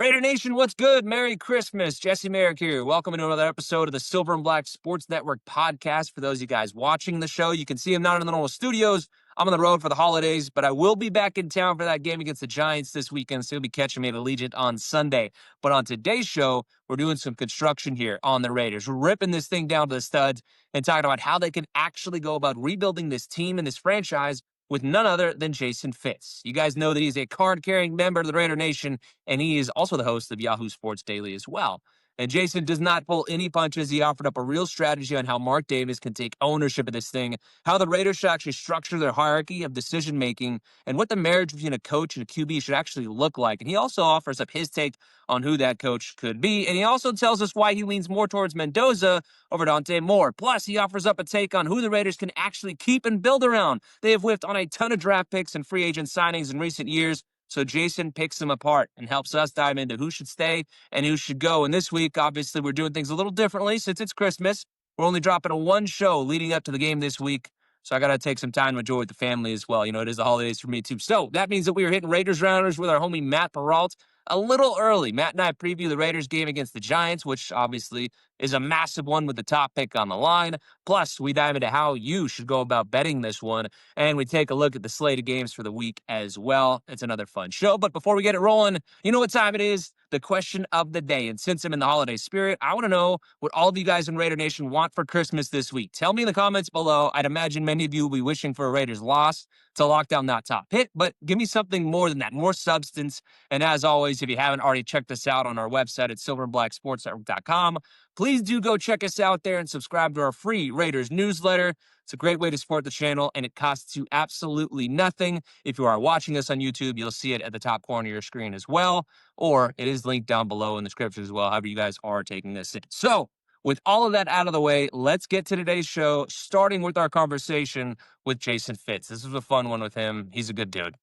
Raider Nation, what's good? Merry Christmas. Jesse Merrick here. Welcome to another episode of the Silver and Black Sports Network podcast. For those of you guys watching the show, you can see I'm not in the normal studios. I'm on the road for the holidays, but I will be back in town for that game against the Giants this weekend, so you'll be catching me at Allegiant on Sunday. But on today's show, we're doing some construction here on the Raiders. We're ripping this thing down to the studs and talking about how they can actually go about rebuilding this team and this franchise with none other than Jason Fitz. You guys know that he's a card-carrying member of the Raider Nation, and he is also the host of Yahoo Sports Daily as well. And Jason does not pull any punches. He offered up a real strategy on how Mark Davis can take ownership of this thing, how the Raiders should actually structure their hierarchy of decision-making, and what the marriage between a coach and a QB should actually look like. And he also offers up his take on who that coach could be. And he also tells us why he leans more towards Mendoza over Dante Moore. Plus, he offers up a take on who the Raiders can actually keep and build around. They have whiffed on a ton of draft picks and free agent signings in recent years. So Jason picks them apart and helps us dive into who should stay and who should go. And this week, obviously, we're doing things a little differently since it's Christmas. We're only dropping a one show leading up to the game this week. So I got to take some time to enjoy with the family as well. You know, it is the holidays for me too. So that means that we are hitting Raiders rounders with our homie Matt Perrault a little early. Matt and I preview the Raiders game against the Giants, which obviously is a massive one with the top pick on the line. Plus, we dive into how you should go about betting this one, and we take a look at the slate of games for the week as well. It's another fun show. But before we get it rolling, you know what time it is? The question of the day. And since I'm in the holiday spirit, I want to know what all of you guys in Raider Nation want for Christmas this week. Tell me in the comments below. I'd imagine many of you will be wishing for a Raiders loss to lock down that top hit, but give me something more than that, more substance. And as always, if you haven't already checked us out on our website at silverandblacksportsnetwork.com, please do go check us out there and subscribe to our free Raiders newsletter. It's a great way to support the channel, and it costs you absolutely nothing. If you are watching us on YouTube, you'll see it at the top corner of your screen as well, or it is linked down below in the description as well, however you guys are taking this in. So, with all of that out of the way, let's get to today's show, starting with our conversation with Jason Fitz. This was a fun one with him. He's a good dude.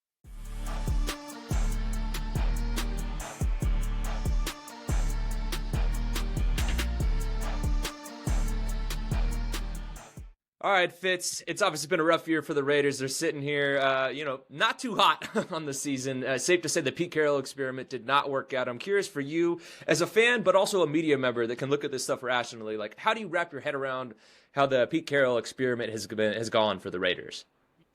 All right, Fitz, it's obviously been a rough year for the Raiders. They're sitting here, not too hot on the season. Safe to say the Pete Carroll experiment did not work out. I'm curious for you as a fan, but also a media member that can look at this stuff rationally. Like, how do you wrap your head around how the Pete Carroll experiment has gone for the Raiders?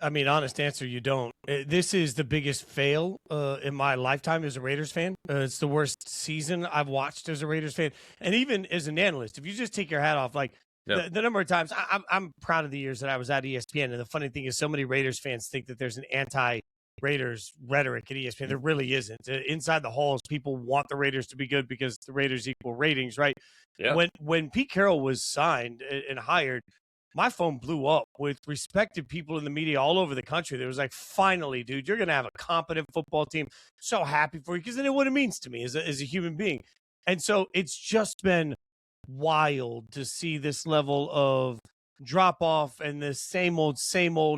I mean, honest answer, you don't. This is the biggest fail in my lifetime as a Raiders fan. It's the worst season I've watched as a Raiders fan. And even as an analyst, if you just take your hat off, like, yep. The number of times I'm proud of the years that I was at ESPN. And the funny thing is so many Raiders fans think that there's an anti-Raiders rhetoric at ESPN. There really isn't. Inside the halls, people want the Raiders to be good because the Raiders equal ratings, right? Yeah. When Pete Carroll was signed and hired, my phone blew up with respected people in the media all over the country. There was like, finally, dude, you're going to have a competent football team. So happy for you because I know what it means to me as a human being. And so it's just been wild to see this level of drop off and the same old.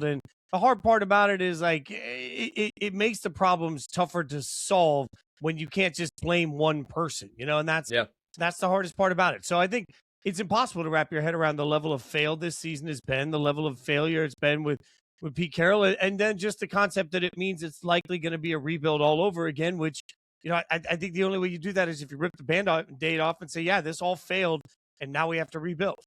And the hard part about it is like it makes the problems tougher to solve when you can't just blame one person, and that's the hardest part about it. So I think it's impossible to wrap your head around the level of fail this season has been, the level of failure it's been with Pete Carroll, and then just the concept that it means it's likely going to be a rebuild all over again, which I think the only way you do that is if you rip the Band-Aid off and say, yeah, this all failed, and now we have to rebuild.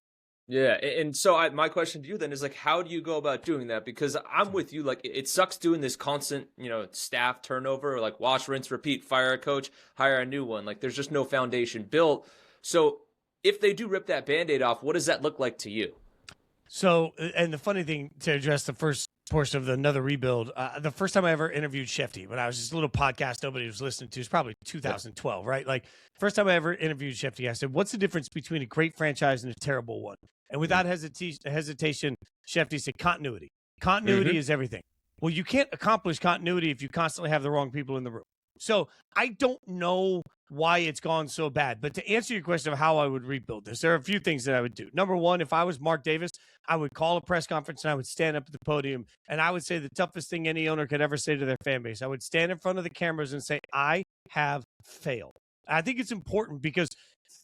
Yeah, and so my question to you then is, like, how do you go about doing that? Because I'm with you. Like, it sucks doing this constant, staff turnover, like wash, rinse, repeat, fire a coach, hire a new one. Like, there's just no foundation built. So if they do rip that Band-Aid off, what does that look like to you? So, and the funny thing, to address the first portion of another rebuild, the first time I ever interviewed Shefty, when I was just a little podcast nobody was listening to, it's probably 2012, right? Like, first time I ever interviewed Shefty, I said, what's the difference between a great franchise and a terrible one? And without hesitation, Shefty said continuity. Continuity is everything. Well, you can't accomplish continuity if you constantly have the wrong people in the room. So I don't know why it's gone so bad. But to answer your question of how I would rebuild this, there are a few things that I would do. Number one, if I was Mark Davis, I would call a press conference and I would stand up at the podium and I would say the toughest thing any owner could ever say to their fan base. I would stand in front of the cameras and say, I have failed. I think it's important because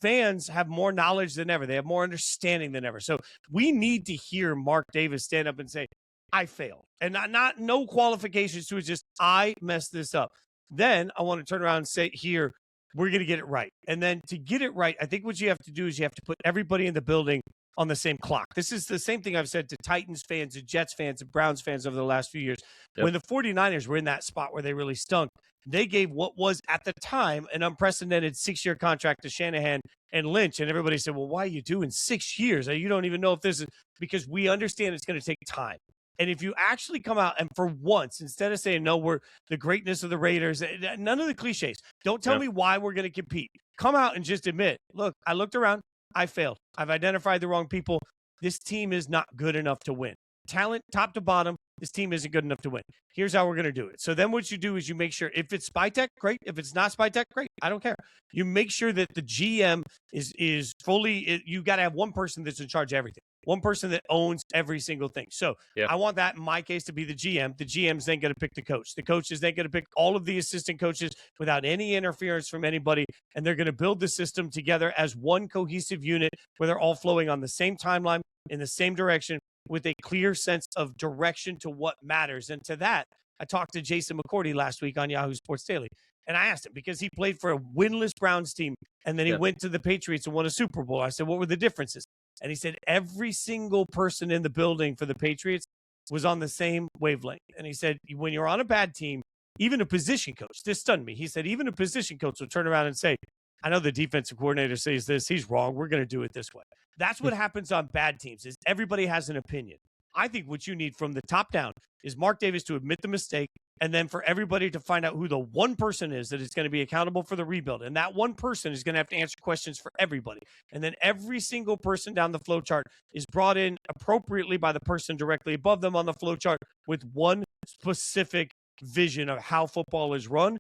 fans have more knowledge than ever. They have more understanding than ever. So we need to hear Mark Davis stand up and say, I failed. And no qualifications to it, just I messed this up. Then I want to turn around and say here, we're going to get it right. And then to get it right, I think what you have to do is you have to put everybody in the building on the same clock. This is the same thing I've said to Titans fans and Jets fans and Browns fans over the last few years. Yep. When the 49ers were in that spot where they really stunk, they gave what was at the time an unprecedented 6-year contract to Shanahan and Lynch. And everybody said, well, why are you doing 6 years? You don't even know if this is, because we understand it's going to take time. And if you actually come out and for once, instead of saying, no, we're the greatness of the Raiders, none of the cliches, don't tell me why we're going to compete. Come out and just admit, look, I looked around, I failed. I've identified the wrong people. This team is not good enough to win. Talent, top to bottom, this team isn't good enough to win. Here's how we're going to do it. So then what you do is you make sure, if it's Spytech, great. If it's not Spytech, great. I don't care. You make sure that the GM is fully, you got to have one person that's in charge of everything. One person that owns every single thing. So I want that in my case to be the GM. The GM's then going to pick the coach. The coach is then going to pick all of the assistant coaches without any interference from anybody. And they're going to build the system together as one cohesive unit where they're all flowing on the same timeline in the same direction with a clear sense of direction to what matters. And to that, I talked to Jason McCourty last week on Yahoo Sports Daily. And I asked him, because he played for a winless Browns team, and then he went to the Patriots and won a Super Bowl. I said, what were the differences? And he said every single person in the building for the Patriots was on the same wavelength. And he said, when you're on a bad team, even a position coach, this stunned me. He said, even a position coach will turn around and say, I know the defensive coordinator says this, he's wrong. We're going to do it this way. That's what happens on bad teams, is everybody has an opinion. I think what you need from the top down is Mark Davis to admit the mistake, and then for everybody to find out who the one person is that is going to be accountable for the rebuild. And that one person is going to have to answer questions for everybody. And then every single person down the flow chart is brought in appropriately by the person directly above them on the flow chart with one specific vision of how football is run.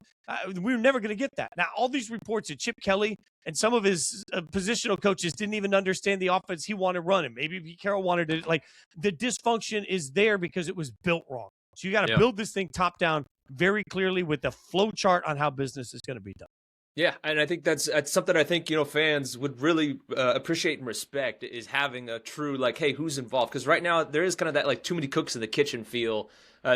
We were never going to get that. Now, all these reports that Chip Kelly and some of his positional coaches didn't even understand the offense he wanted running. Maybe Pete Carroll wanted to, like, the dysfunction is there because it was built wrong. So you got to build this thing top down very clearly with the flow chart on how business is going to be done. Yeah, and I think that's something I think, fans would really appreciate and respect, is having a true, like, hey, who's involved? Because right now there is kind of that, like, too many cooks in the kitchen feel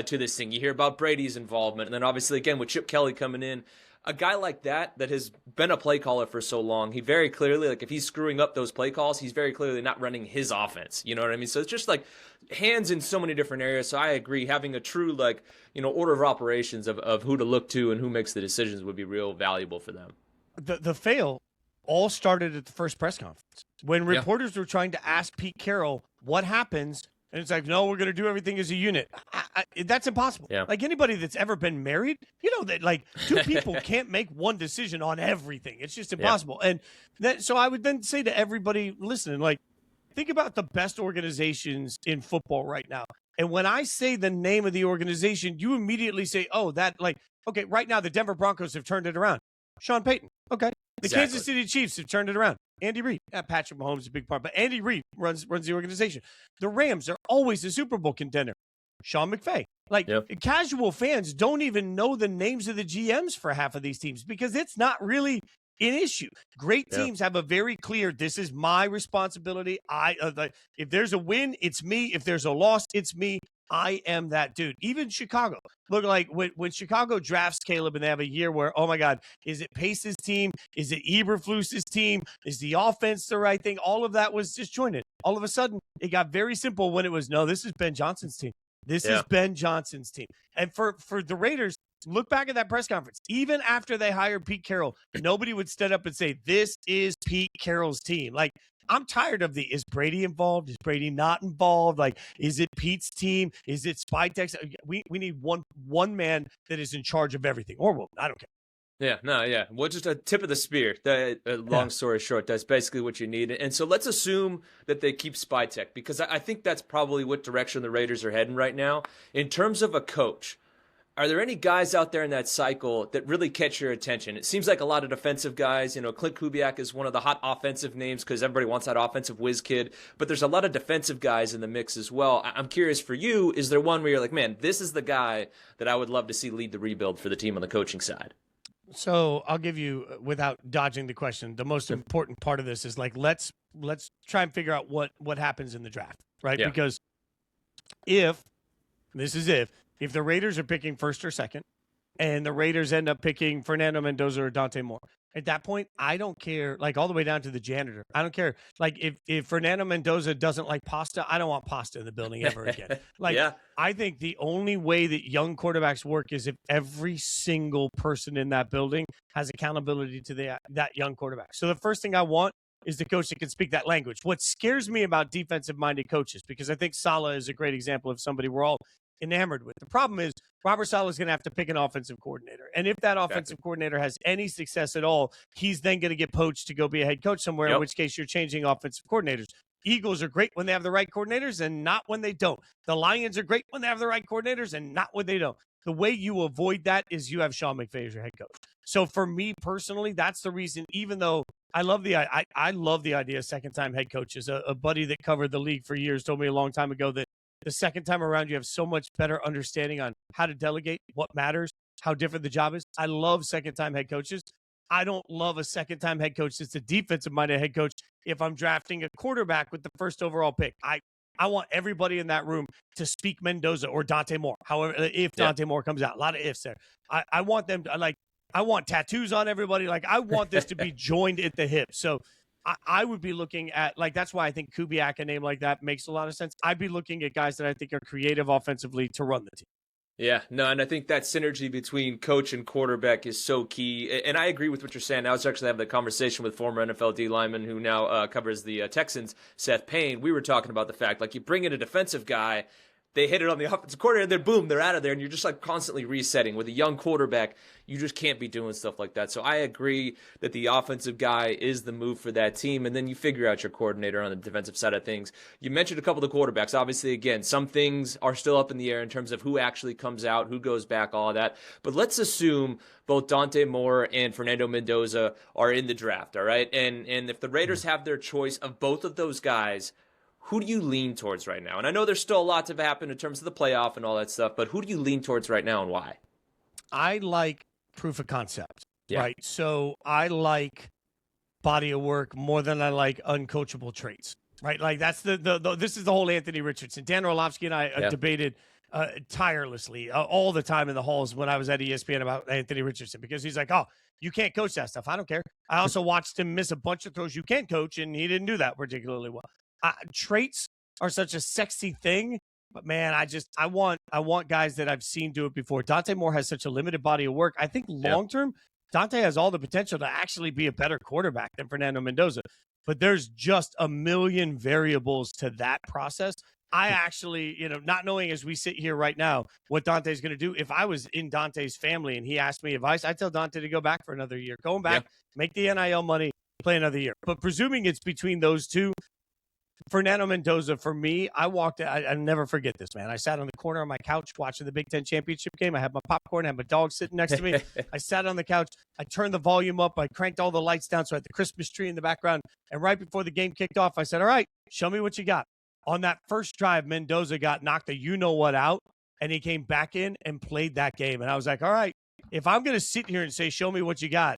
to this thing. You hear about Brady's involvement, and then obviously, again, with Chip Kelly coming in, a guy like that has been a play caller for so long, he very clearly, like, if he's screwing up those play calls, he's very clearly not running his offense. You know what I mean? So it's just like hands in so many different areas. So I agree, having a true, like, order of operations of who to look to and who makes the decisions would be real valuable for them. The fail all started at the first press conference when reporters were trying to ask Pete Carroll what happens. And it's like, no, we're going to do everything as a unit. That's impossible. Yeah. Like, anybody that's ever been married, that, like, two people can't make one decision on everything. It's just impossible. Yeah. And so I would then say to everybody listening, like, think about the best organizations in football right now. And when I say the name of the organization, you immediately say, oh, that, like, okay, right now the Denver Broncos have turned it around. Sean Payton. Okay. The Kansas City Chiefs have turned it around. Andy Reid. Patrick Mahomes is a big part, but Andy Reid runs the organization. The Rams are always a Super Bowl contender. Sean McVay. Like, casual fans don't even know the names of the GMs for half of these teams because it's not really an issue. Great teams have a very clear, this is my responsibility. If there's a win, it's me. If there's a loss, it's me. I am that dude. Even Chicago. Look, like when Chicago drafts Caleb and they have a year where, oh my God, is it Pace's team? Is it Eberflus's team? Is the offense the right thing? All of that was disjointed. All of a sudden, it got very simple when it was, no, this is Ben Johnson's team. This is Ben Johnson's team. And for the Raiders, look back at that press conference. Even after they hired Pete Carroll, nobody would stand up and say, this is Pete Carroll's team. Like, I'm tired of is Brady involved? Is Brady not involved? Like, is it Pete's team? Is it Spytech? We need one man that is in charge of everything. Or woman. I don't care. Yeah, no, yeah. Well, just a tip of the spear. Long story short, that's basically what you need. And so let's assume that they keep Spytech, because I think that's probably what direction the Raiders are heading right now. In terms of a coach, are there any guys out there in that cycle that really catch your attention? It seems like a lot of defensive guys. Clint Kubiak is one of the hot offensive names because everybody wants that offensive whiz kid. But there's a lot of defensive guys in the mix as well. I'm curious for you, is there one where you're like, man, this is the guy that I would love to see lead the rebuild for the team on the coaching side? So I'll give you, without dodging the question, the most important part of this is, like, let's try and figure out what happens in the draft, right? Yeah. Because if the Raiders are picking first or second, and the Raiders end up picking Fernando Mendoza or Dante Moore, At that point, I don't care, like all the way down to the janitor. I don't care. Like if Fernando Mendoza doesn't like pasta, I don't want pasta in the building ever again. Like Yeah. I think the only way that young quarterbacks work is if every single person in that building has accountability to that young quarterback. So the first thing I want is the coach that can speak that language. What scares me about defensive-minded coaches, because I think Saleh is a great example of somebody we're all enamored with. The problem is Robert Saleh is going to have to pick an offensive coordinator. And if that offensive coordinator has any success at all, he's then going to get poached to go be a head coach somewhere, in which case you're changing offensive coordinators. Eagles are great when they have the right coordinators and not when they don't. The Lions are great when they have the right coordinators and not when they don't. The way you avoid that is you have Sean McVay as your head coach. So for me personally, that's the reason, even though I love the idea of second-time head coaches. A buddy that covered the league for years told me a long time ago that the second time around, you have so much better understanding on how to delegate, what matters, how different the job is. I love second-time head coaches. I don't love a second-time head coach that's a defensive-minded head coach if I'm drafting a quarterback with the first overall pick. I want everybody in that room to speak Mendoza or Dante Moore, however, if Dante Moore comes out. A lot of ifs there. I want them to, I want tattoos on everybody. Like, I want this to be joined at the hip. So I would be looking at, that's why I think Kubiak, a name like that, makes a lot of sense. I'd be looking at guys that I think are creative offensively to run the team. Yeah, no, and I think that synergy between coach and quarterback is so key. And I agree with what you're saying. I was actually having a conversation with former NFL D lineman who now covers the Texans, Seth Payne. We were talking about the fact, you bring in a defensive guy, they hit it on the offensive coordinator, and then boom, they're out of there, and you're just constantly resetting. With a young quarterback, you just can't be doing stuff like that. So I agree that the offensive guy is the move for that team, and then you figure out your coordinator on the defensive side of things. You mentioned a couple of the quarterbacks. Obviously, again, some things are still up in the air in terms of who actually comes out, who goes back, all of that. But let's assume both Dante Moore and Fernando Mendoza are in the draft, all right? And if the Raiders have their choice of both of those guys, who do you lean towards right now? And I know there's still a lot to happen in terms of the playoff and all that stuff, but who do you lean towards right now and why? I like proof of concept, right? So I like body of work more than I like uncoachable traits, right? Like that's this is the whole Anthony Richardson. Dan Orlovsky and I debated tirelessly all the time in the halls when I was at ESPN about Anthony Richardson, because he's like, oh, you can't coach that stuff. I don't care. I also watched him miss a bunch of throws you can't coach, and he didn't do that particularly well. Traits are such a sexy thing, but man, I want guys that I've seen do it before. Dante Moore has such a limited body of work. I think long term, Dante has all the potential to actually be a better quarterback than Fernando Mendoza, but there's just a million variables to that process. I actually, not knowing as we sit here right now what Dante's going to do, if I was in Dante's family and he asked me advice, I'd tell Dante to go back for another year, going back, make the NIL money, play another year. But presuming it's between those two, Fernando Mendoza, for me, I never forget this, man. I sat on the corner of my couch watching the Big Ten championship game. I had my popcorn, I had my dog sitting next to me. I sat on the couch. I turned the volume up. I cranked all the lights down, so I had the Christmas tree in the background. And right before the game kicked off, I said, all right, show me what you got. On that first drive, Mendoza got knocked a you-know-what out, and he came back in and played that game. And I was like, all right, if I'm going to sit here and say, show me what you got,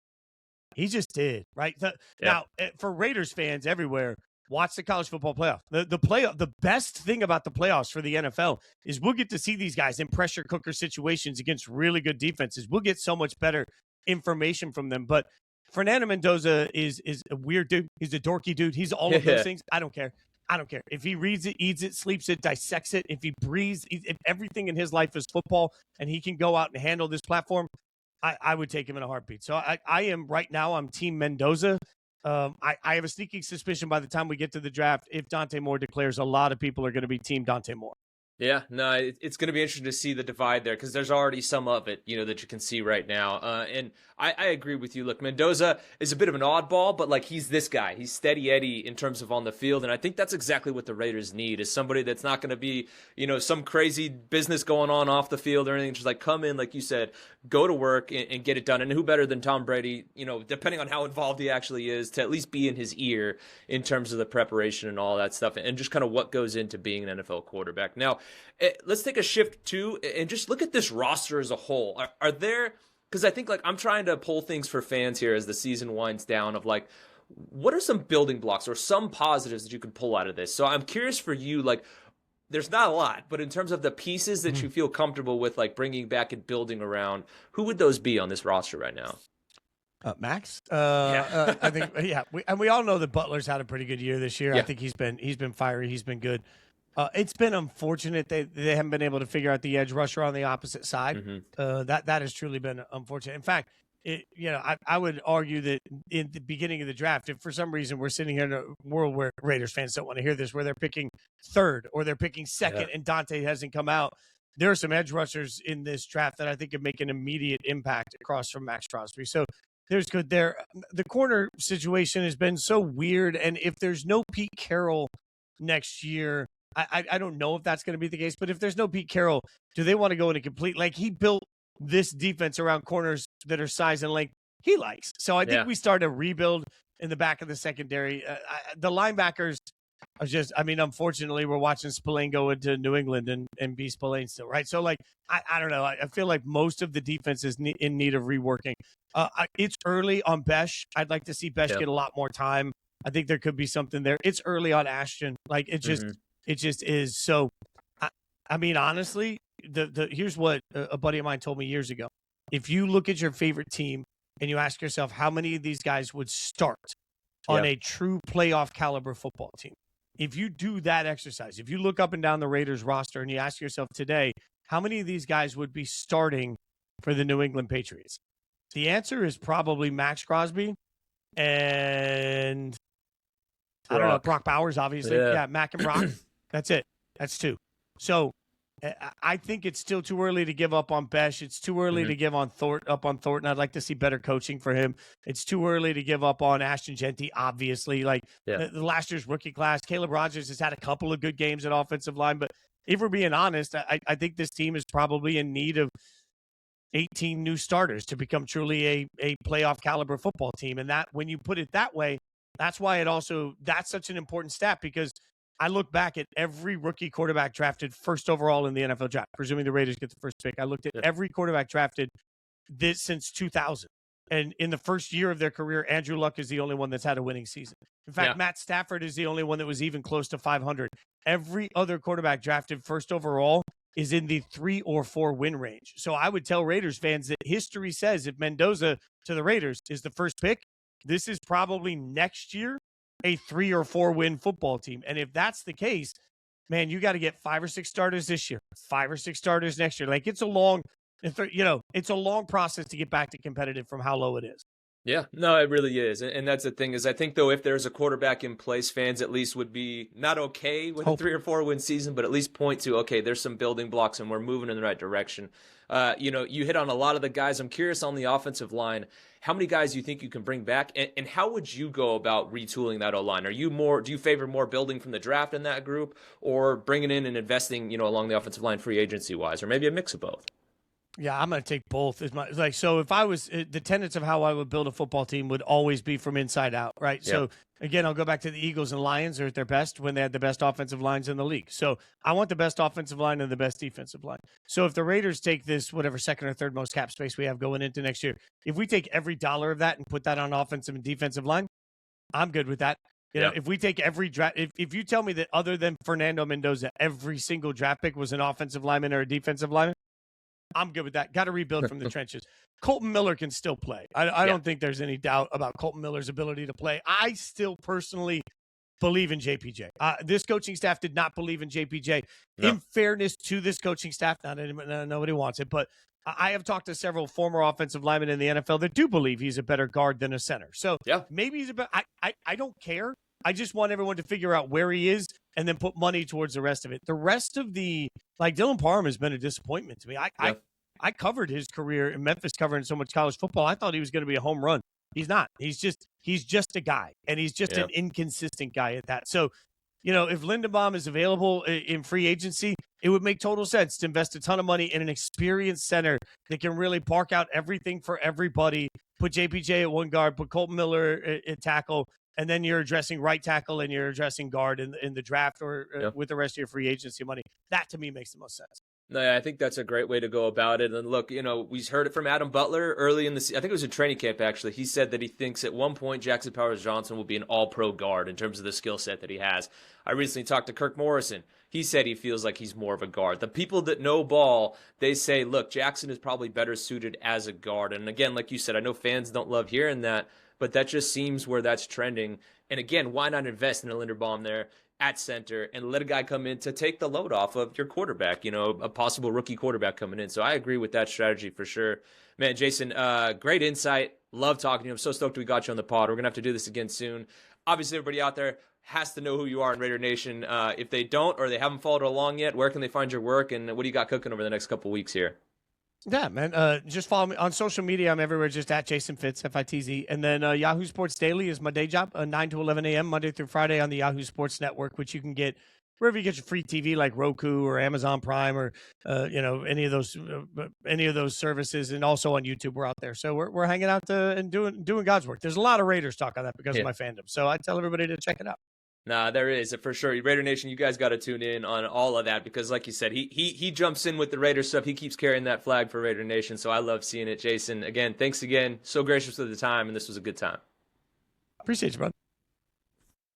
he just did, right? Now, for Raiders fans everywhere, watch the college football playoff. The best thing about the playoffs for the NFL is we'll get to see these guys in pressure cooker situations against really good defenses. We'll get so much better information from them. But Fernando Mendoza is a weird dude. He's a dorky dude. He's all of those things. I don't care. If he reads it, eats it, sleeps it, dissects it, if he breathes, if everything in his life is football and he can go out and handle this platform, I would take him in a heartbeat. So I am right now, I'm Team Mendoza. I have a sneaking suspicion by the time we get to the draft, if Dante Moore declares, a lot of people are going to be Team Dante Moore. Yeah, no, it's going to be interesting to see the divide there, because there's already some of it, that you can see right now. And I agree with you. Look, Mendoza is a bit of an oddball, but he's this guy. He's steady Eddie in terms of on the field. And I think that's exactly what the Raiders need, is somebody that's not going to be, some crazy business going on off the field or anything. Just come in, like you said, go to work and get it done. And who better than Tom Brady, depending on how involved he actually is, to at least be in his ear in terms of the preparation and all that stuff, and just kind of what goes into being an NFL quarterback. Now, let's take a shift too and just look at this roster as a whole. Are there, because I think I'm trying to pull things for fans here as the season winds down, of what are some building blocks or some positives that you could pull out of this? So I'm curious for you, there's not a lot, but in terms of the pieces that you feel comfortable with, bringing back and building around, who would those be on this roster right now? Max. Yeah. I think we all know that Butler's had a pretty good year this year. Yeah. I think he's been fiery. He's been good. It's been unfortunate they haven't been able to figure out the edge rusher on the opposite side. That has truly been unfortunate. In fact, I would argue that in the beginning of the draft, if for some reason we're sitting here in a world where Raiders fans don't want to hear this, where they're picking third or they're picking second and Dante hasn't come out, there are some edge rushers in this draft that I think could make an immediate impact across from Max Crosby. So there's good there. The corner situation has been so weird, and if there's no Pete Carroll next year, I don't know if that's going to be the case, but if there's no Pete Carroll, do they want to go in a complete, like he built this defense around corners that are size and length he likes. So I think we start a rebuild in the back of the secondary. The linebackers are just, unfortunately, we're watching Spillane go into New England and be Spillane still, right? So, like, I don't know. I feel like most of the defense is in need of reworking. It's early on Besh. I'd like to see Besh get a lot more time. I think there could be something there. It's early on Ashton. Like, it just is. So, honestly, here's what a buddy of mine told me years ago. If you look at your favorite team and you ask yourself how many of these guys would start on a true playoff caliber football team, if you do that exercise, if you look up and down the Raiders roster and you ask yourself today, how many of these guys would be starting for the New England Patriots? The answer is probably Max Crosby and I don't know, Brock Bowers, obviously. Yeah, Mac and Brock. That's it. That's two. So I think it's still too early to give up on Besh. It's too early to give up on Thornton. I'd like to see better coaching for him. It's too early to give up on Ashton Genty, obviously. Like the last year's rookie class, Caleb Rogers has had a couple of good games at offensive line. But if we're being honest, I think this team is probably in need of 18 new starters to become truly a playoff caliber football team. And that, when you put it that way, that's why that's such an important stat, because I look back at every rookie quarterback drafted first overall in the NFL draft, presuming the Raiders get the first pick. I looked at every quarterback drafted since 2000. And in the first year of their career, Andrew Luck is the only one that's had a winning season. In fact, Matt Stafford is the only one that was even close to 500. Every other quarterback drafted first overall is in the 3 or 4 win range. So I would tell Raiders fans that history says if Mendoza to the Raiders is the first pick, this is probably next year a 3 or 4 win football team. And if that's the case, man, you got to get 5 or 6 starters this year, 5 or 6 starters next year. Like it's a long process to get back to competitive from how low it is. Yeah, no, it really is. And that's the thing is, I think, though, if there's a quarterback in place, fans at least would be not okay with a 3 or 4 win season, but at least point to, okay, there's some building blocks and we're moving in the right direction. You hit on a lot of the guys. I'm curious on the offensive line, how many guys do you think you can bring back? And how would you go about retooling that O-line? Do you favor more building from the draft in that group, or bringing in and investing, along the offensive line free agency wise, or maybe a mix of both? Yeah, I'm going to take both. So if I was, the tenets of how I would build a football team would always be from inside out, right? Yep. So again, I'll go back to the Eagles and Lions are at their best when they had the best offensive lines in the league. So I want the best offensive line and the best defensive line. So if the Raiders take this, whatever second or third most cap space we have going into next year, if we take every dollar of that and put that on offensive and defensive line, I'm good with that. You know, if we take every draft, if you tell me that other than Fernando Mendoza, every single draft pick was an offensive lineman or a defensive lineman, I'm good with that. Got to rebuild from the trenches. Colton Miller can still play. I don't think there's any doubt about Colton Miller's ability to play. I still personally believe in JPJ. This coaching staff did not believe in JPJ. No. In fairness to this coaching staff, nobody wants it, but I have talked to several former offensive linemen in the NFL that do believe he's a better guard than a center. So maybe he's a better. I don't care. I just want everyone to figure out where he is and then put money towards the rest of it. The rest of Dylan Parham has been a disappointment to me. I covered his career in Memphis covering so much college football. I thought he was going to be a home run. He's not. He's just a guy, and he's just an inconsistent guy at that. So, if Lindenbaum is available in free agency, it would make total sense to invest a ton of money in an experienced center that can really park out everything for everybody. Put JPJ at one guard, put Colton Miller at tackle, and then you're addressing right tackle and you're addressing guard in the draft or with the rest of your free agency money. That, to me, makes the most sense. No, yeah, I think that's a great way to go about it. And look, we heard it from Adam Butler early in the I think it was in training camp, actually. He said that he thinks at one point Jackson Powers-Johnson will be an all-pro guard in terms of the skill set that he has. I recently talked to Kirk Morrison. He said he feels like he's more of a guard. The people that know ball, they say, look, Jackson is probably better suited as a guard. And again, like you said, I know fans don't love hearing that, but that just seems where that's trending. And again, why not invest in a Linderbaum there at center and let a guy come in to take the load off of your quarterback, a possible rookie quarterback coming in. So I agree with that strategy for sure. Man, Jason, great insight. Love talking to you. I'm so stoked we got you on the pod. We're going to have to do this again soon. Obviously, everybody out there has to know who you are in Raider Nation. If they don't or they haven't followed along yet, where can they find your work and what do you got cooking over the next couple weeks here? Yeah, man. Just follow me on social media. I'm everywhere, just at Jason Fitz, Fitz. And then Yahoo Sports Daily is my day job, 9 to 11 a.m., Monday through Friday on the Yahoo Sports Network, which you can get wherever you get your free TV, like Roku or Amazon Prime or, any of those services. And also on YouTube, we're out there. So we're hanging out and doing God's work. There's a lot of Raiders talk on that because of my fandom. So I tell everybody to check it out. Nah, there is for sure. Raider Nation, you guys got to tune in on all of that because, like you said, he jumps in with the Raider stuff. He keeps carrying that flag for Raider Nation, so I love seeing it. Jason, again, thanks again. So gracious with the time, and this was a good time. Appreciate you, brother.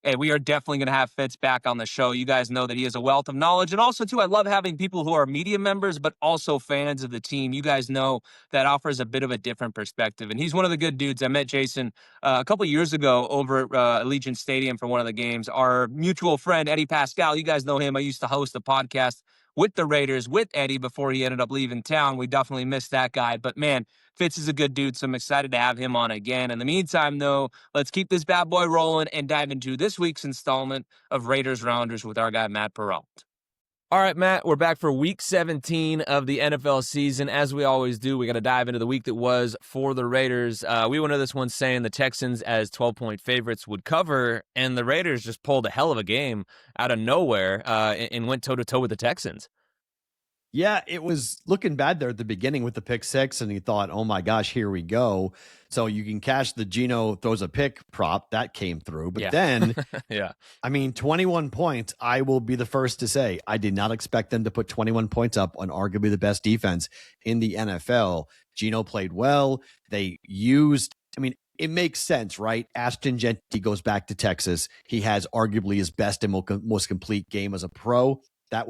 Hey, we are definitely going to have Fitz back on the show. You guys know that he has a wealth of knowledge. And also, too, I love having people who are media members, but also fans of the team. You guys know that offers a bit of a different perspective. And he's one of the good dudes. I met Jason a couple years ago over at Allegiant Stadium for one of the games. Our mutual friend, Eddie Pascal, you guys know him. I used to host a podcast with the Raiders with Eddie before he ended up leaving town. We definitely missed that guy. But, man, Fitz is a good dude, so I'm excited to have him on again. In the meantime, though, let's keep this bad boy rolling and dive into this week's installment of Raiders Rounders with our guy, Matt Perrault. All right, Matt, we're back for week 17 of the NFL season. As we always do, we got to dive into the week that was for the Raiders. We went into this one saying the Texans as 12-point favorites would cover, and the Raiders just pulled a hell of a game out of nowhere and went toe-to-toe with the Texans. Yeah, it was looking bad there at the beginning with the pick six, and you thought, oh my gosh, here we go. So you can cash the Geno throws a pick prop. That came through. But then, 21 points, I will be the first to say, I did not expect them to put 21 points up on arguably the best defense in the NFL. Geno played well. They used, it makes sense, right? Ashton Jeanty goes back to Texas. He has arguably his best and most complete game as a pro. That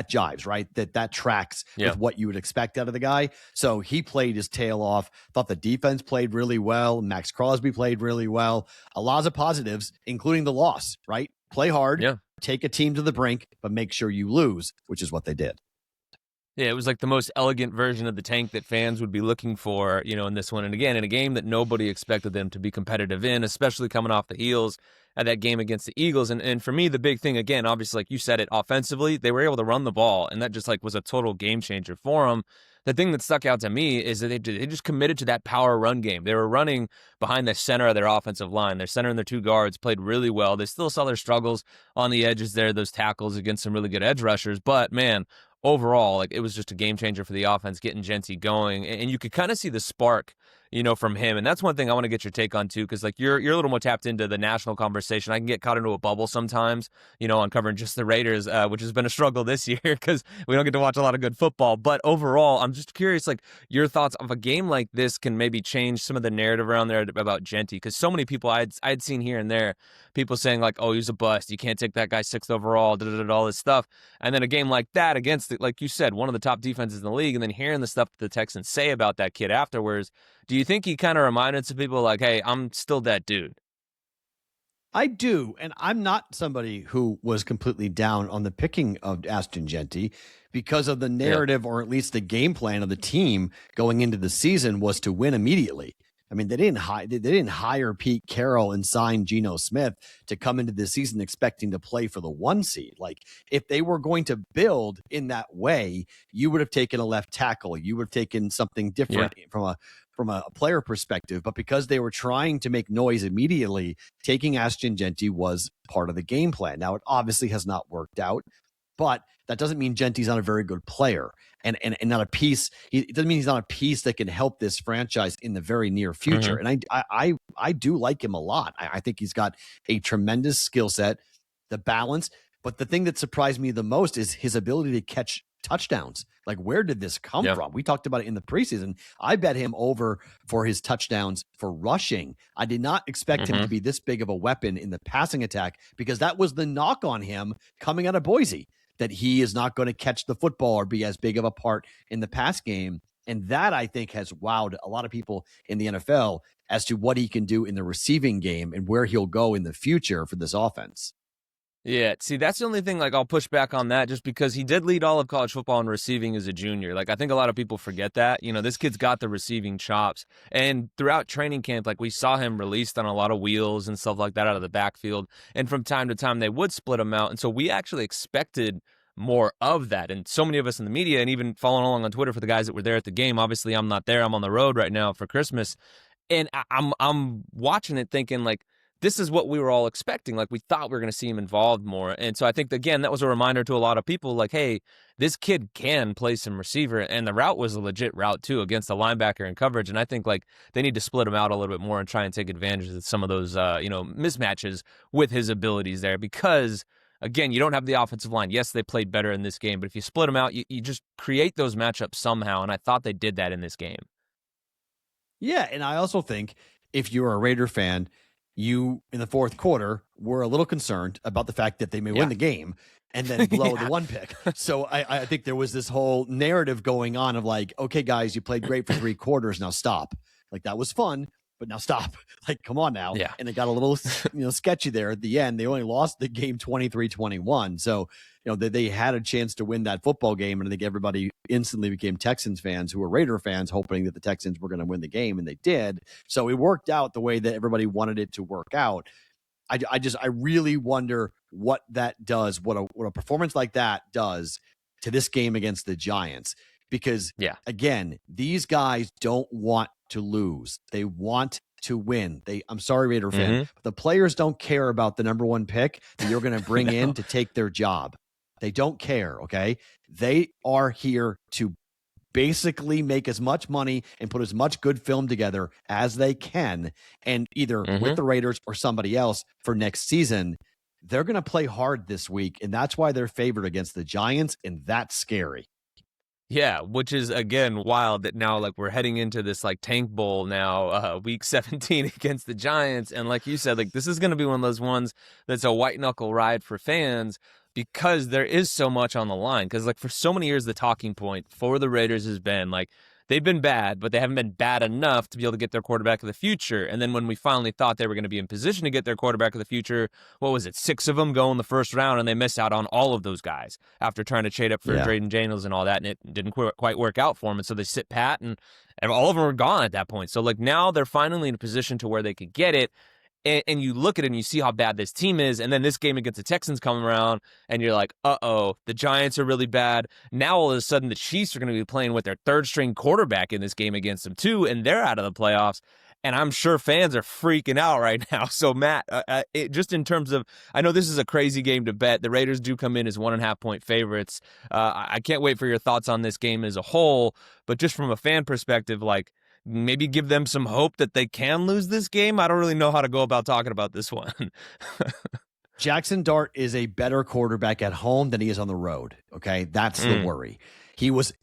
jives, right? That tracks with what you would expect out of the guy. So he played his tail off. Thought the defense played really well. Max Crosby played really well. A lot of positives, including the loss, right? Play hard, take a team to the brink, but make sure you lose, which is what they did. Yeah, it was like the most elegant version of the tank that fans would be looking for, in this one. And again, in a game that nobody expected them to be competitive in, especially coming off the heels at that game against the Eagles. And for me, the big thing, again, obviously, like you said it, offensively, they were able to run the ball, and that just was a total game changer for them. The thing that stuck out to me is that they just committed to that power run game. They were running behind the center of their offensive line. Their center and their two guards played really well. They still saw their struggles on the edges there, those tackles against some really good edge rushers. But, man, overall, it was just a game changer for the offense, getting Jeanty going. And you could kind of see the spark, from him. And that's one thing I want to get your take on, too, because, you're a little more tapped into the national conversation. I can get caught into a bubble sometimes, on covering just the Raiders, which has been a struggle this year because we don't get to watch a lot of good football. But overall, I'm just curious, your thoughts of a game like this can maybe change some of the narrative around there about Jeanty, because so many people I'd seen here and there, people saying, oh, he's a bust. You can't take that guy 6th overall, all this stuff. And then a game like that against, like you said, one of the top defenses in the league, and then hearing the stuff that the Texans say about that kid afterwards, do you think he kind of reminded some people hey, I'm still that dude? I do, and I'm not somebody who was completely down on the picking of Ashton Jeanty because of the narrative, or at least the game plan of the team going into the season was to win immediately. They didn't hire Pete Carroll and sign Geno Smith to come into the season expecting to play for the 1 seed. If they were going to build in that way, you would have taken a left tackle. You would have taken something different from a player perspective. But because they were trying to make noise immediately, taking Ashton Jeanty was part of the game plan. Now, it obviously has not worked out, but that doesn't mean Genty's not a very good player and not a piece. It doesn't mean he's not a piece that can help this franchise in the very near future. And I do like him a lot. I think he's got a tremendous skill set, the balance. But the thing that surprised me the most is his ability to catch touchdowns. Like, where did this come Yeah. from? We talked about it in the preseason. I bet him over for his touchdowns for rushing. I did not expect him to be this big of a weapon in the passing attack, because that was the knock on him coming out of Boise, that he is not going to catch the football or be as big of a part in the pass game. And that, I think, has wowed a lot of people in the NFL as to what he can do in the receiving game and where he'll go in the future for this offense. Yeah, see, that's the only thing, like, I'll push back on that, just because he did lead all of college football in receiving as a junior. Like, I think a lot of people forget that. You know, this kid's got the receiving chops. And throughout training camp, like, we saw him released on a lot of wheels and stuff like that out of the backfield. And from time to time, they would split him out. And so we actually expected more of that. And so many of us in the media, and even following along on Twitter for the guys that were there at the game, obviously I'm not there. I'm on the road right now for Christmas. And I'm watching it thinking, like, this is what we were all expecting. Like, we thought we were going to see him involved more. And so I think, again, that was a reminder to a lot of people, like, hey, this kid can play some receiver. And the route was a legit route, too, against the linebacker in coverage. And I think, like, they need to split him out a little bit more and try and take advantage of some of those, mismatches with his abilities there. Because, again, you don't have the offensive line. Yes, they played better in this game. But if you split them out, you just create those matchups somehow. And I thought they did that in this game. Yeah, and I also think if you're a Raider fan, you, in the fourth quarter, were a little concerned about the fact that they may win the game and then blow the one pick. So I think there was this whole narrative going on of like, okay, guys, you played great for 3 quarters. Now stop. Like, that was fun, but now stop. Like, come on now. Yeah. And it got a little sketchy there at the end. They only lost the game 23-21. So, they had a chance to win that football game. And I think everybody instantly became Texans fans who were Raider fans, hoping that the Texans were going to win the game, and they did. So it worked out the way that everybody wanted it to work out. I really wonder what that does, what a performance like that does to this game against the Giants. Because, again, these guys don't want to lose. They want to win. I'm sorry, Raider fan, but the players don't care about the number 1 pick that you're going to bring in to take their job. They don't care, okay? They are here to basically make as much money and put as much good film together as they can, and either with the Raiders or somebody else for next season. They're going to play hard this week, and that's why they're favored against the Giants, and that's scary. Yeah, which is, again, wild that now, like, we're heading into this, like, tank bowl now, week 17 against the Giants. And like you said, like, this is going to be one of those ones that's a white knuckle ride for fans, because there is so much on the line. Because, like, for so many years, the talking point for the Raiders has been, like, they've been bad, but they haven't been bad enough to be able to get their quarterback of the future. And then when we finally thought they were going to be in position to get their quarterback of the future, what was it, 6 of them go in the first round, and they miss out on all of those guys after trying to trade up for Drayden Daniels and all that, and it didn't quite work out for them. And so they sit pat, and all of them are gone at that point. So, like, now they're finally in a position to where they could get it. And you look at it and you see how bad this team is, and then this game against the Texans coming around, and you're like, uh-oh, the Giants are really bad. Now all of a sudden the Chiefs are going to be playing with their third-string quarterback in this game against them too, and they're out of the playoffs. And I'm sure fans are freaking out right now. So, Matt, just in terms of, I know this is a crazy game to bet. The Raiders do come in as 1.5-point favorites. I can't wait for your thoughts on this game as a whole, but just from a fan perspective, like, maybe give them some hope that they can lose this game. I don't really know how to go about talking about this one. Jackson Dart is a better quarterback at home than he is on the road. Okay. That's the worry. He was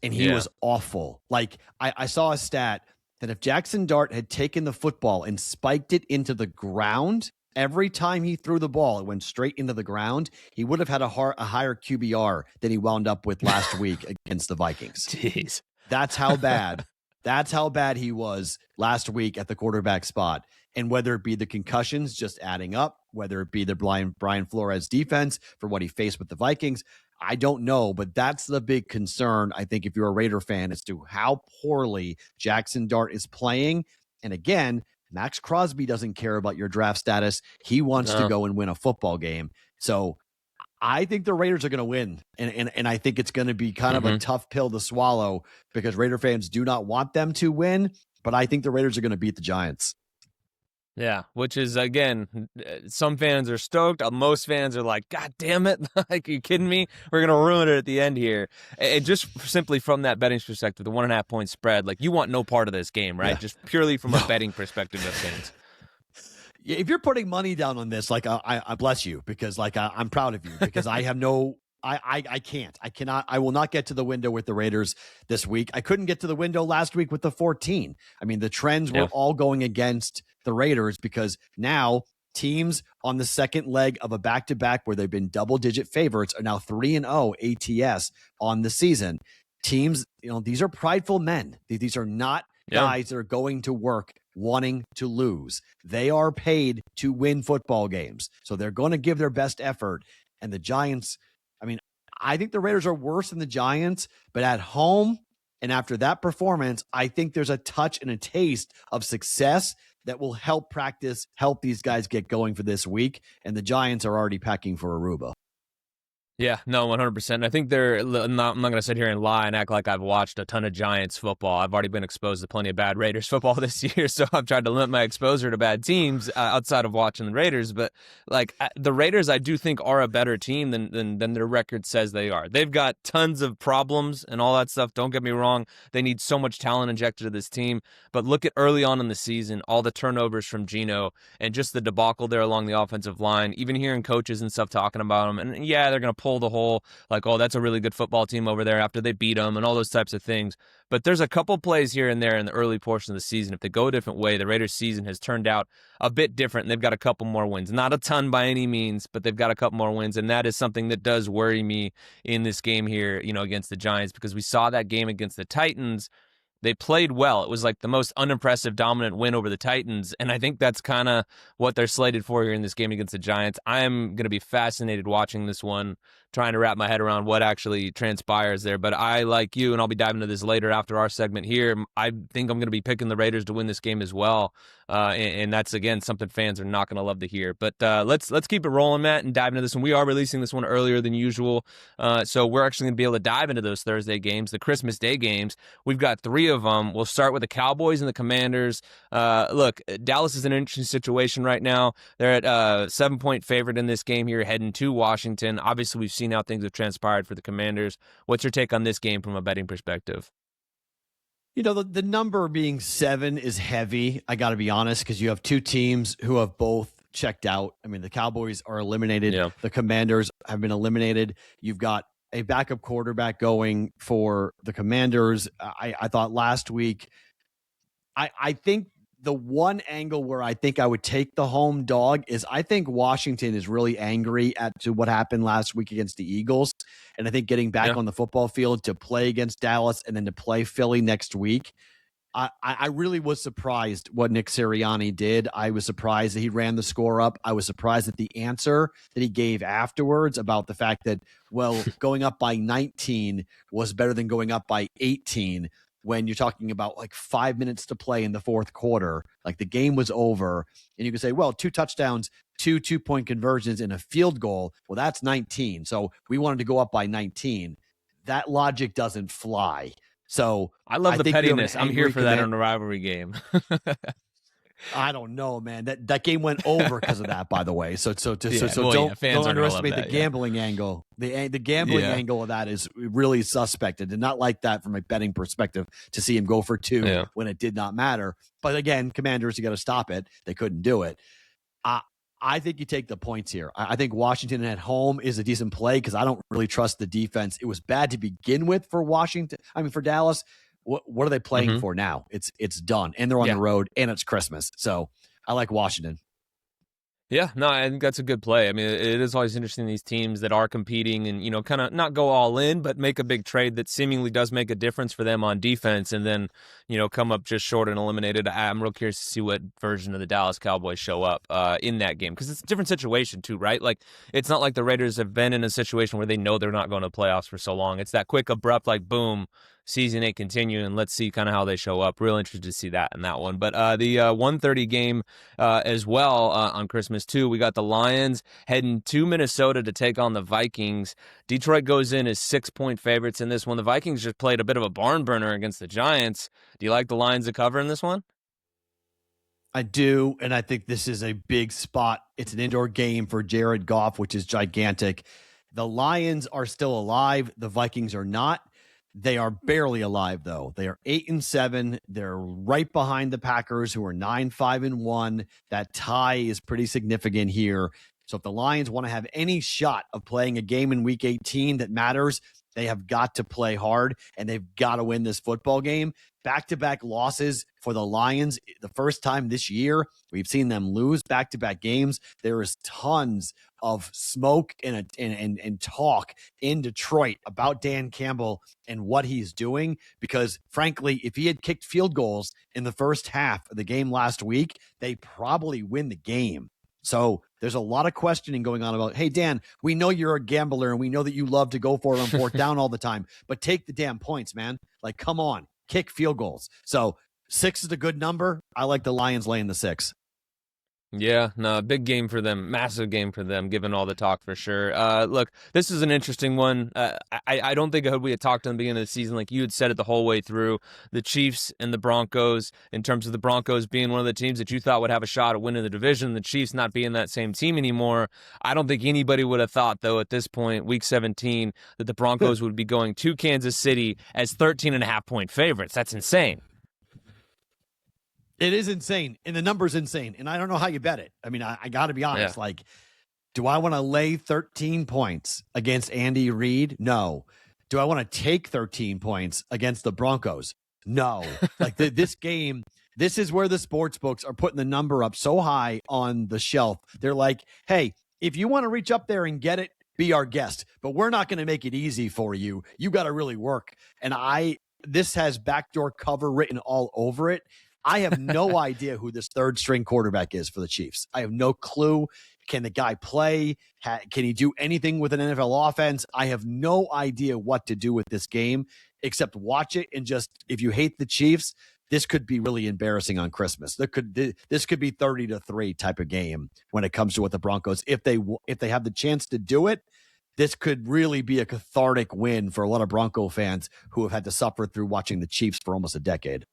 awful. Like, I saw a stat that if Jackson Dart had taken the football and spiked it into the ground, every time he threw the ball, it went straight into the ground, he would have had a higher QBR than he wound up with last week against the Vikings. Jeez. That's how bad. That's how bad he was last week at the quarterback spot. And whether it be the concussions just adding up, whether it be the Brian Flores defense for what he faced with the Vikings, I don't know. But that's the big concern, I think, if you're a Raider fan, as to how poorly Jackson Dart is playing. And again, Max Crosby doesn't care about your draft status. He wants to go and win a football game. So I think the Raiders are going to win, and I think it's going to be kind of a tough pill to swallow, because Raider fans do not want them to win, but I think the Raiders are going to beat the Giants. Yeah, which is, again, some fans are stoked. Most fans are like, God damn it. Like, are you kidding me? We're going to ruin it at the end here. And just simply from that betting perspective, the 1.5-point spread, like, you want no part of this game, right? Yeah. Just purely from a betting perspective of things. If you're putting money down on this, like, I bless you, because, like, I'm proud of you, because I have no I can't. I cannot. I will not get to the window with the Raiders this week. I couldn't get to the window last week with the 14. I mean, the trends were all going against the Raiders because now teams on the second leg of a back-to-back where they've been double-digit favorites are now 3-0 ATS on the season. Teams, these are prideful men. These are not guys that are going to work wanting to lose. They are paid to win football games. So they're going to give their best effort. And the Giants, I mean, I think the Raiders are worse than the Giants, but at home and after that performance, I think there's a touch and a taste of success that will help these guys get going for this week. And the Giants are already packing for Aruba. Yeah, no, 100%. I think I'm not going to sit here and lie and act like I've watched a ton of Giants football. I've already been exposed to plenty of bad Raiders football this year, so I've tried to limit my exposure to bad teams outside of watching the Raiders. But the Raiders, I do think are a better team than their record says they are. They've got tons of problems and all that stuff. Don't get me wrong. They need so much talent injected to this team. But look at early on in the season, all the turnovers from Geno and just the debacle there along the offensive line, even hearing coaches and stuff talking about them. And yeah, they're going to pull the whole that's a really good football team over there after they beat them and all those types of things. But there's a couple plays here and there in the early portion of the season. If they go a different way, the Raiders season has turned out a bit different and they've got a couple more wins. Not a ton by any means, but they've got a couple more wins. And that is something that does worry me in this game here, against the Giants, because we saw that game against the Titans. They played well. It was like the most unimpressive, dominant win over the Titans, and I think that's kind of what they're slated for here in this game against the Giants. I'm going to be fascinated watching this one, trying to wrap my head around what actually transpires there. But I, like you, and I'll be diving into this later after our segment here, I think I'm going to be picking the Raiders to win this game as well, and that's, again, something fans are not going to love to hear. But let's keep it rolling, Matt, and dive into this one. We are releasing this one earlier than usual, so we're actually going to be able to dive into those Thursday games, the Christmas Day games. We've got three of them. We'll start with the Cowboys and the Commanders. Look, Dallas is in an interesting situation right now. They're at 7-point favorite in this game here, heading to Washington. Obviously, we've seen how things have transpired for the Commanders. What's your take on this game from a betting perspective? The number being 7 is heavy, I got to be honest, because you have two teams who have both checked out. I mean, the Cowboys are eliminated. Yeah. The Commanders have been eliminated. You've got a backup quarterback going for the Commanders. I thought last week, I think the one angle where I think I would take the home dog is I think Washington is really angry to what happened last week against the Eagles. And I think getting back on the football field to play against Dallas and then to play Philly next week, I really was surprised what Nick Sirianni did. I was surprised that he ran the score up. I was surprised at the answer that he gave afterwards about the fact that, going up by 19 was better than going up by 18 when you're talking about like 5 minutes to play in the fourth quarter. Like the game was over. And you can say, 2 touchdowns, 2 2-point conversions, and a field goal. Well, that's 19. So we wanted to go up by 19. That logic doesn't fly. So I love the pettiness. I'm here for that in a rivalry game. I don't know, man. That game went over because of that, by the way. So don't underestimate the gambling angle. The gambling angle of that is really suspect. I did not like that from a betting perspective to see him go for 2 when it did not matter. But again, Commanders, you got to stop it. They couldn't do it. I think you take the points here. I think Washington at home is a decent play because I don't really trust the defense. It was bad to begin with for Washington. I mean, for Dallas, what are they playing for now? It's done, and they're on the road, and it's Christmas. So I like Washington. Yeah, no, I think that's a good play. I mean, it is always interesting, these teams that are competing and, kind of not go all in, but make a big trade that seemingly does make a difference for them on defense and then, come up just short and eliminated. I'm real curious to see what version of the Dallas Cowboys show up in that game because it's a different situation too, right? Like, it's not like the Raiders have been in a situation where they know they're not going to playoffs for so long. It's that quick, abrupt, like, boom, season 8 continue, and let's see kind of how they show up. Real interested to see that in that one. But the 1:30 game as well on Christmas too. We got the Lions heading to Minnesota to take on the Vikings. Detroit goes in as 6-point favorites in this one. The Vikings just played a bit of a barn burner against the Giants. Do you like the Lions to cover in this one? I do, and I think this is a big spot. It's an indoor game for Jared Goff, which is gigantic. The Lions are still alive. The Vikings are not. They are barely alive, though. They are 8-7. They're right behind the Packers, who are 9-5-1. That tie is pretty significant here. So if the Lions want to have any shot of playing a game in week 18 that matters, they have got to play hard and they've got to win this football game. Back-to-back losses for the Lions. The first time this year we've seen them lose back-to-back games. There is tons of smoke and talk in Detroit about Dan Campbell and what he's doing, because frankly, if he had kicked field goals in the first half of the game last week, they probably win the game. So there's a lot of questioning going on about, hey, Dan, we know you're a gambler and we know that you love to go for it on fourth down all the time, but take the damn points, man. Like, come on, kick field goals. So 6 is a good number. I like the Lions laying the 6. Yeah, no, big game for them, massive game for them, given all the talk for sure. Look, this is an interesting one. I don't think we had talked in the beginning of the season, like you had said it the whole way through, the Chiefs and the Broncos, in terms of the Broncos being one of the teams that you thought would have a shot at winning the division, the Chiefs not being that same team anymore. I don't think anybody would have thought, though, at this point, week 17, that the Broncos would be going to Kansas City as 13.5-point favorites. That's insane. It is insane, and the number's insane, and I don't know how you bet it. I mean, I got to be honest. Like, do I want to lay 13 points against Andy Reid? No. Do I want to take 13 points against the Broncos? No. Like, this game, this is where the sports books are putting the number up so high on the shelf. They're like, hey, if you want to reach up there and get it, be our guest, but we're not going to make it easy for you. You got to really work. And this has backdoor cover written all over it. I have no idea who this third string quarterback is for the Chiefs. I have no clue. Can the guy play? Can he do anything with an NFL offense? I have no idea what to do with this game except watch it, and just, if you hate the Chiefs, this could be really embarrassing on Christmas. This could be 30-3 type of game when it comes to what the Broncos, if they have the chance to do it. This could really be a cathartic win for a lot of Bronco fans who have had to suffer through watching the Chiefs for almost a decade.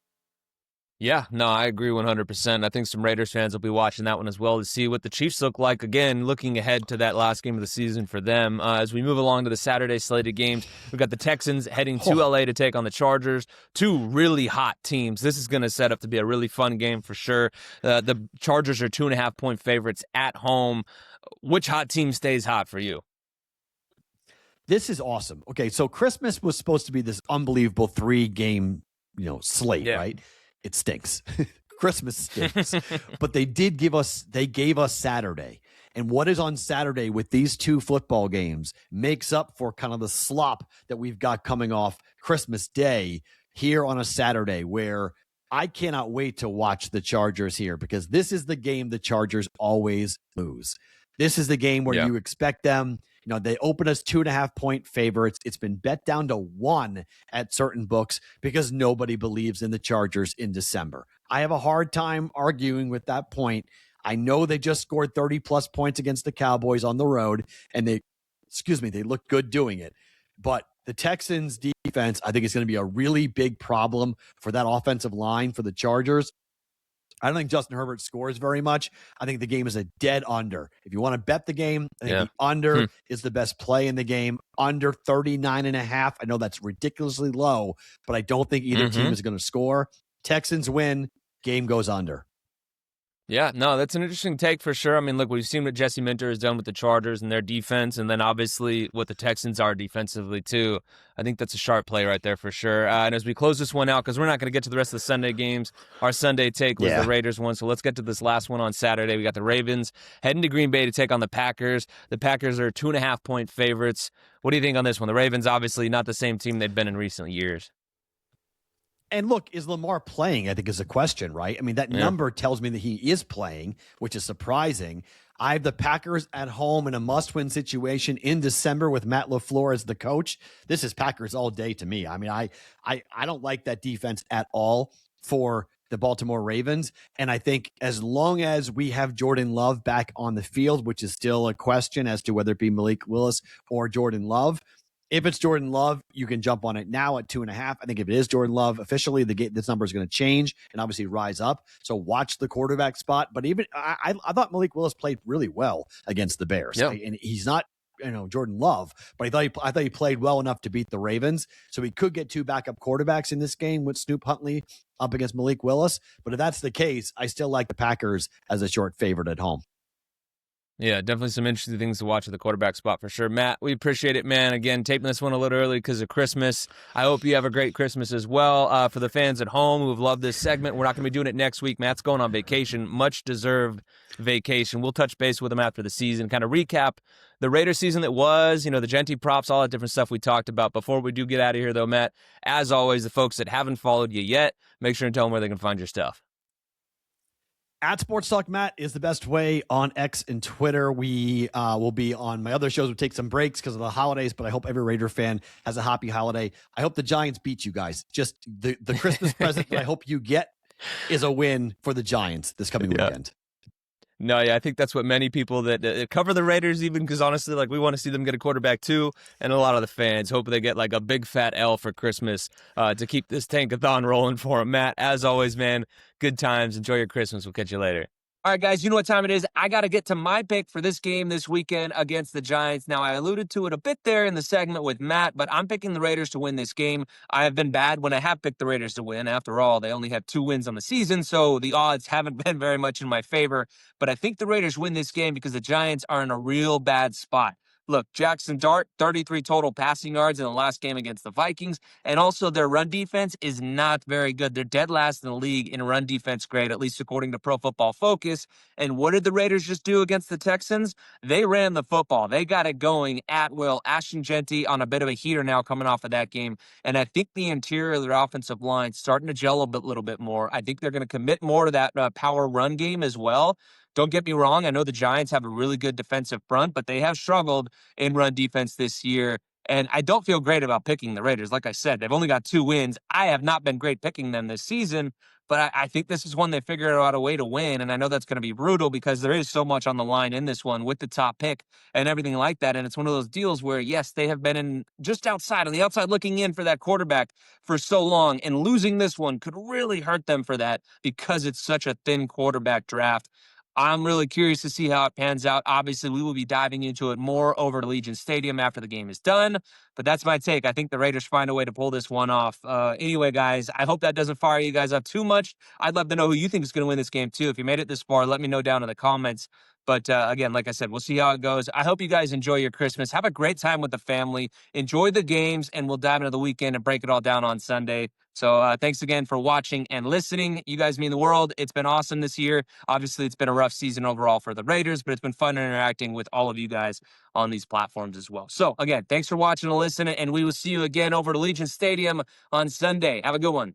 Yeah, no, I agree 100%. I think some Raiders fans will be watching that one as well to see what the Chiefs look like. Again, looking ahead to that last game of the season for them. As we move along to the Saturday slated games, we've got the Texans heading to LA to take on the Chargers. Two really hot teams. This is going to set up to be a really fun game for sure. The Chargers are 2.5-point favorites at home. Which hot team stays hot for you? This is awesome. Okay, so Christmas was supposed to be this unbelievable 3-game, slate, right? It stinks. Christmas stinks. But they gave us Saturday. And what is on Saturday with these two football games makes up for kind of the slop that we've got coming off Christmas Day here on a Saturday, where I cannot wait to watch the Chargers here, because this is the game the Chargers always lose. This is the game where you expect them. They open us 2.5-point favorites. It's been bet down to 1 at certain books because nobody believes in the Chargers in December. I have a hard time arguing with that point. I know they just scored 30-plus points against the Cowboys on the road, and they look good doing it. But the Texans' defense, I think, is going to be a really big problem for that offensive line for the Chargers. I don't think Justin Herbert scores very much. I think the game is a dead under. If you want to bet the game, I think the under is the best play in the game. Under 39.5. I know that's ridiculously low, but I don't think either team is going to score. Texans win. Game goes under. Yeah, no, that's an interesting take for sure. I mean, look, we've seen what Jesse Minter has done with the Chargers and their defense, and then obviously what the Texans are defensively too. I think that's a sharp play right there for sure. And as we close this one out, because we're not going to get to the rest of the Sunday games, our Sunday take was the Raiders one, so let's get to this last one on Saturday. We got the Ravens heading to Green Bay to take on the Packers. The Packers are 2.5-point favorites. What do you think on this one? The Ravens, obviously not the same team they've been in recent years. And look, is Lamar playing, I think, is a question, right? I mean, that number tells me that he is playing, which is surprising. I have the Packers at home in a must-win situation in December with Matt LaFleur as the coach. This is Packers all day to me. I mean, I don't like that defense at all for the Baltimore Ravens. And I think as long as we have Jordan Love back on the field, which is still a question as to whether it be Malik Willis or Jordan Love, if it's Jordan Love, you can jump on it now at 2.5. I think if it is Jordan Love, officially this number is going to change and obviously rise up. So watch the quarterback spot. But even I thought Malik Willis played really well against the Bears. Yep. And he's not Jordan Love, but I thought he played well enough to beat the Ravens. So he could get 2 backup quarterbacks in this game with Snoop Huntley up against Malik Willis. But if that's the case, I still like the Packers as a short favorite at home. Yeah, definitely some interesting things to watch at the quarterback spot for sure. Matt, we appreciate it, man. Again, taping this one a little early because of Christmas. I hope you have a great Christmas as well. For the fans at home who have loved this segment, we're not going to be doing it next week. Matt's going on vacation, much-deserved vacation. We'll touch base with him after the season, kind of recap the Raiders season that was, the Genty props, all that different stuff we talked about. Before we do get out of here, though, Matt, as always, the folks that haven't followed you yet, make sure and tell them where they can find your stuff. At Sports Talk Matt is the best way on X and Twitter. We will be on my other shows. We'll take some breaks because of the holidays, but I hope every Raider fan has a happy holiday. I hope the Giants beat you guys. Just the Christmas present that I hope you get is a win for the Giants this coming weekend. No, yeah, I think that's what many people that cover the Raiders, even because honestly, we want to see them get a quarterback too, and a lot of the fans hope they get a big fat L for Christmas to keep this tankathon rolling for them. Matt, as always, man, good times. Enjoy your Christmas. We'll catch you later. All right, guys, you know what time it is. I got to get to my pick for this game this weekend against the Giants. Now, I alluded to it a bit there in the segment with Matt, but I'm picking the Raiders to win this game. I have been bad when I have picked the Raiders to win. After all, they only have 2 wins on the season, so the odds haven't been very much in my favor. But I think the Raiders win this game because the Giants are in a real bad spot. Look, Jackson Dart, 33 total passing yards in the last game against the Vikings. And also their run defense is not very good. They're dead last in the league in run defense grade, at least according to Pro Football Focus. And what did the Raiders just do against the Texans? They ran the football. They got it going at will. Ashton Genty on a bit of a heater now coming off of that game. And I think the interior of their offensive line starting to gel a little bit more. I think they're going to commit more to that power run game as well. Don't get me wrong. I know the Giants have a really good defensive front, but they have struggled in run defense this year. And I don't feel great about picking the Raiders. Like I said, they've only got 2 wins. I have not been great picking them this season, but I think this is one they figured out a way to win. And I know that's going to be brutal because there is so much on the line in this one with the top pick and everything like that. And it's one of those deals where, yes, they have been in just outside, on the outside looking in for that quarterback for so long. And losing this one could really hurt them for that because it's such a thin quarterback draft. I'm really curious to see how it pans out. Obviously, we will be diving into it more over at Allegiant Stadium after the game is done. But that's my take. I think the Raiders find a way to pull this one off. Anyway, guys, I hope that doesn't fire you guys up too much. I'd love to know who you think is going to win this game, too. If you made it this far, let me know down in the comments. But again, like I said, we'll see how it goes. I hope you guys enjoy your Christmas. Have a great time with the family. Enjoy the games, and we'll dive into the weekend and break it all down on Sunday. So thanks again for watching and listening. You guys mean the world. It's been awesome this year. Obviously, it's been a rough season overall for the Raiders, but it's been fun interacting with all of you guys on these platforms as well. So again, thanks for watching and listening, and we will see you again over at Allegiant Stadium on Sunday. Have a good one.